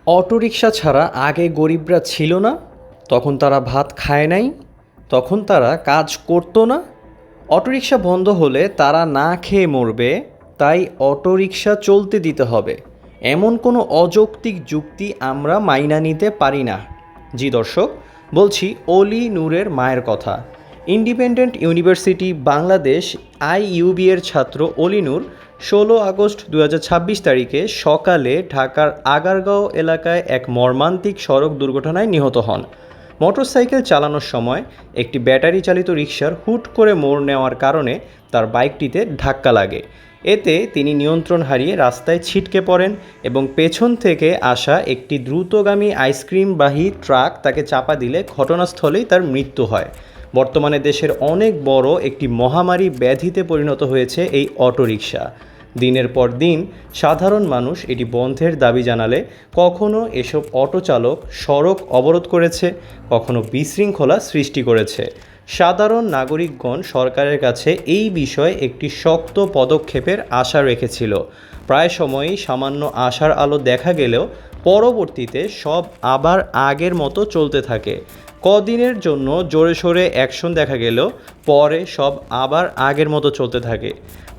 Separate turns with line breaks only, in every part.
Autorickshaw ছাড়া আগে গরিবরা ছিল না, তখন তারা ভাত খায় নাই, তখন তারা কাজ করতো না। অটোরিকশা বন্ধ হলে তারা না খেয়ে মরবে, তাই অটোরিকশা চলতে দিতে হবে। এমন কোনো অযৌক্তিক যুক্তি আমরা মাইনা নিতে পারি না। জি দর্শক, বলছি অলি নূরের মায়ের কথা। ইন্ডিপেন্ডেন্ট ইউনিভার্সিটি বাংলাদেশ আইইউবি এর ছাত্র অলি নূর 16 আগস্ট 2026 তারিখে সকালে ঢাকার আগারগাঁও এলাকায় এক মর্মান্তিক সড়ক দুর্ঘটনায় নিহত হন। মোটরসাইকেল চালানোর সময় একটি ব্যাটারি চালিত রিকশার হুট করে মোড় নেওয়ার কারণে তার বাইকটিতে ধাক্কা লাগে। এতে তিনি নিয়ন্ত্রণ হারিয়ে রাস্তায় ছিটকে পড়েন এবং পেছন থেকে আসা একটি দ্রুতগামী আইসক্রিমবাহী ট্রাক তাকে চাপা দিলে ঘটনাস্থলেই তার মৃত্যু হয়। বর্তমানে দেশের অনেক বড় একটি মহামারী ব্যাধিতে পরিণত হয়েছে এই অটোরিকশা। দিনের পর দিন সাধারণ মানুষ এটি বন্ধের দাবি জানালে কখনো এসব অটো চালক সড়ক অবরোধ করেছে, কখনো বিশৃঙ্খলা সৃষ্টি করেছে। সাধারণ নাগরিকগণ সরকারের কাছে এই বিষয়ে একটি শক্ত পদক্ষেপের আশা রেখেছিল। প্রায় সময়ই সামান্য আশার আলো দেখা গেলেও পরবর্তীতে সব আবার আগের মতো চলতে থাকে। কদিনের জন্য জোরে সোরে অ্যাকশন দেখা গেলেও পরে সব আবার আগের মতো চলতে থাকে।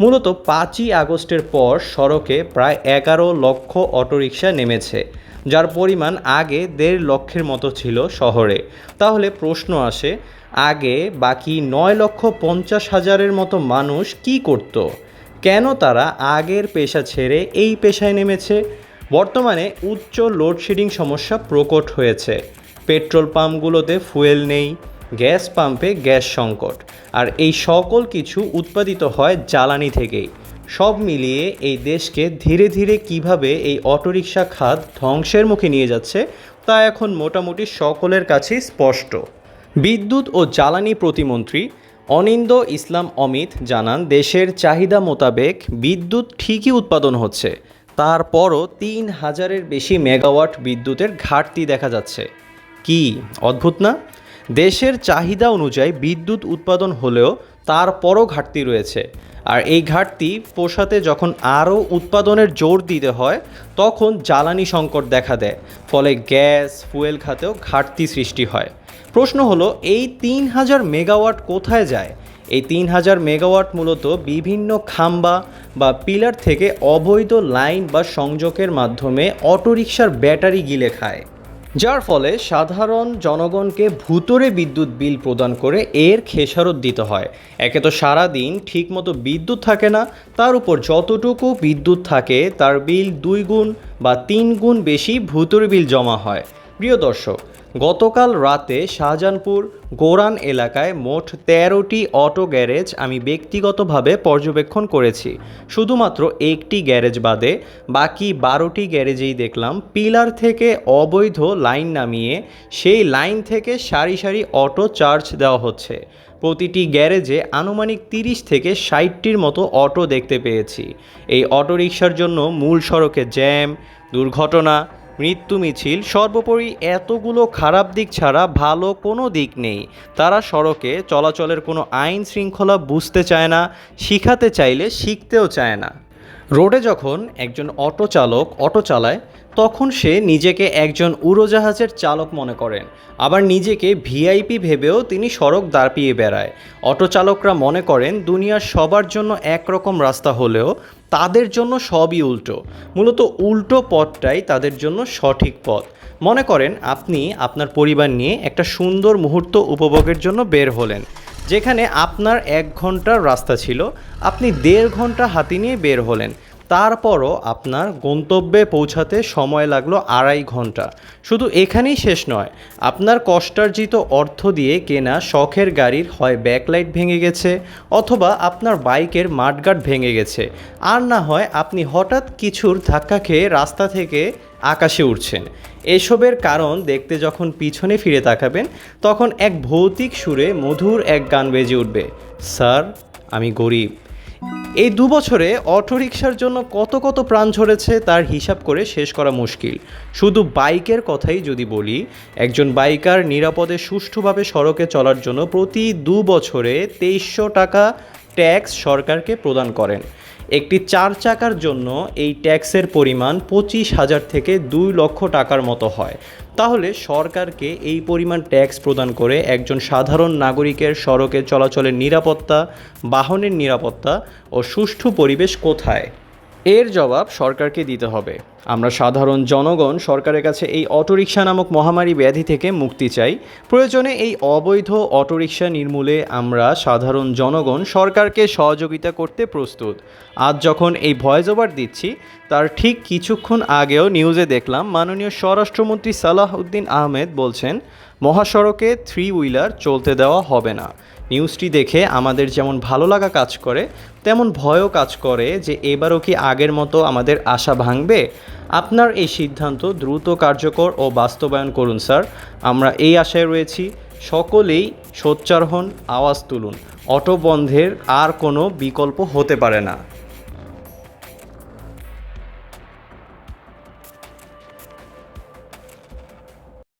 মূলত 5ই আগস্টের পর সড়কে প্রায় 11 লক্ষ অটোরিকশা নেমেছে, যার পরিমাণ আগে 1.5 লক্ষের মতো ছিল শহরে। তাহলে প্রশ্ন আসে, আগে বাকি 9,50,000-এর মতো মানুষ কি করত? কেন তারা আগের পেশা ছেড়ে এই পেশায় নেমেছে? বর্তমানে উচ্চ লোডশেডিং সমস্যা প্রকট হয়েছে। পেট্রোল পাম্পগুলোতে ফুয়েল নেই, গ্যাস পাম্পে গ্যাস সংকট, আর এই সকল কিছু উৎপাদিত হয় জ্বালানি থেকেই। সব মিলিয়ে এই দেশকে ধীরে ধীরে কিভাবে এই অটোরিকশা খাত ধ্বংসের মুখে নিয়ে যাচ্ছে তা এখন মোটামুটি সকলের কাছেই স্পষ্ট। বিদ্যুৎ ও জ্বালানি প্রতিমন্ত্রী অনিন্দ ইসলাম অমিত জানান, দেশের চাহিদা মোতাবেক বিদ্যুৎ ঠিকই উৎপাদন হচ্ছে, তারপরও 3,000-এর বেশি মেগাওয়াট বিদ্যুতের ঘাটতি দেখা যাচ্ছে। কি অদ্ভুত না? দেশের চাহিদা অনুযায়ী বিদ্যুৎ উৎপাদন হলেও তারপরও ঘাটতি রয়েছে। আর এই ঘাটতি পোষাতে যখন আরও উৎপাদনের জোর দিতে হয়, তখন জ্বালানি সংকট দেখা দেয়, ফলে গ্যাস ফুয়েল খাতেও ঘাটতি সৃষ্টি হয়। প্রশ্ন হলো, এই 3,000 মেগাওয়াট কোথায় যায়? এই 3,000 মেগাওয়াট মূলত বিভিন্ন খাম্বা বা পিলার থেকে অবৈধ লাইন বা সংযোগের মাধ্যমে অটোরিকশার ব্যাটারি গিলে খায়, যার ফলে সাধারণ জনগণকে ভূতরে বিদ্যুৎ বিল প্রদান করে এর খেসারত দিতে হয়। একে তো সারাদিন ঠিকমতো বিদ্যুৎ থাকে না, তার উপর যতটুকু বিদ্যুৎ থাকে তার বিল 2 গুণ বা 3 গুণ বেশি ভূতরে বিল জমা হয়। প্রিয় দর্শক, গতকাল রাতে শাহজাহানপুর গোরান এলাকায় মোট 13টি অটো গ্যারেজ আমি ব্যক্তিগতভাবে পর্যবেক্ষণ করেছি। শুধুমাত্র একটি গ্যারেজ বাদে বাকি 12টি গ্যারেজেই দেখলাম পিলার থেকে অবৈধ লাইন নামিয়ে সেই লাইন থেকে সারি সারি অটো চার্জ দেওয়া হচ্ছে। প্রতিটি গ্যারেজে আনুমানিক 30 থেকে 60টির মতো অটো দেখতে পেয়েছি। এই অটোরিকশার জন্য মূল সড়কে জ্যাম, দুর্ঘটনা, মৃত্যু মিছিল, সর্বোপরি এতগুলো খারাপ দিক ছাড়া ভালো কোনো দিক নেই। তারা সড়কে চলাচলের কোনো আইন শৃঙ্খলা বুঝতে চায় না, শিখাতে চাইলে শিখতেও চায় না। রোডে যখন একজন অটো চালক অটো চালায়, তখন সে নিজেকে একজন উড়োজাহাজের চালক মনে করেন, আবার নিজেকে ভিআইপি ভেবেও তিনি সড়ক দাপিয়ে বেড়ায়। অটো চালকরা মনে করেন দুনিয়ার সবার জন্য একরকম রাস্তা হলেও তাদের জন্য সবই উল্টো। মূলত উল্টো পথটাই তাদের জন্য সঠিক পথ। মনে করেন আপনি আপনার পরিবার নিয়ে একটা সুন্দর মুহূর্ত উপভোগের জন্য বের হলেন, যেখানে আপনার 1 ঘন্টার রাস্তা ছিল, আপনি 1.5 ঘন্টা হাতি নিয়ে বের হলেন। তারপরও আপনার গন্তব্যে পৌঁছাতে সময় লাগলো 2.5 ঘন্টা। শুধু এখানেই শেষ নয়, আপনার কষ্টার্জিত অর্থ দিয়ে কেনা শখের গাড়ির হয় ব্যাকলাইট ভেঙে গেছে, অথবা আপনার বাইকের মাডগার্ড ভেঙে গেছে, আর না হয় আপনি হঠাৎ কিছুর ধাক্কা খেয়ে রাস্তা থেকে আকাশে উঠছেন। এসবের কারণ দেখতে যখন পিছনে ফিরে তাকাবেন, তখন এক ভৌতিক সুরে মধুর এক গান বেজে উঠবে, স্যার আমি গরিব। এই 2 বছরে অটোরিকশার জন্য কত কত প্রাণ ঝরেছে তার হিসাব করে শেষ করা মুশকিল। শুধু বাইকের কথাই যদি বলি, একজন বাইকার নিরাপদে সুষ্ঠুভাবে সড়কে চলার জন্য প্রতি 2 বছরে 2300 টাকা ট্যাক্স সরকারকে প্রদান করেন। একটি 4 চাকার জন্য এই ট্যাক্সের পরিমাণ 25,000 থেকে 2 লক্ষ টাকার মতো হয়। তাহলে সরকারকে এই পরিমাণ ট্যাক্স প্রদান করে একজন সাধারণ নাগরিকের সড়কে চলাচলের নিরাপত্তা, বাহনের নিরাপত্তা ও সুষ্ঠু পরিবেশ কোথায়? এর জবাব সরকারকে দিতে হবে। আমরা সাধারণ জনগণ সরকারের কাছে এই অটোরিকশা নামক মহামারী ব্যাধি থেকে মুক্তি চাই। প্রয়োজনে এই অবৈধ অটোরিকশা নির্মূলে আমরা সাধারণ জনগণ সরকারকে সহযোগিতা করতে প্রস্তুত। আজ যখন এই ভয়েস ওভার দিচ্ছি তার ঠিক কিছুক্ষণ আগেও নিউজে দেখলাম মাননীয় স্বরাষ্ট্রমন্ত্রী সালাহউদ্দিন আহমেদ বলছেন মহাসড়কে 3 হুইলার চলতে দেওয়া হবে না। নিউজটি দেখে আমাদের যেমন ভালো লাগা কাজ করে তেমন ভয়ও কাজ করে যে এবারও কি আগের মতো আমাদের আশা ভাঙবে। আপনার এই সিদ্ধান্ত দ্রুত কার্যকর ও বাস্তবায়ন করুন স্যার, আমরা এই আশায় রয়েছি। সকলেই সোচ্চার হন, আওয়াজ তুলুন। অটো বন্ধের আর কোনো বিকল্প হতে পারে না।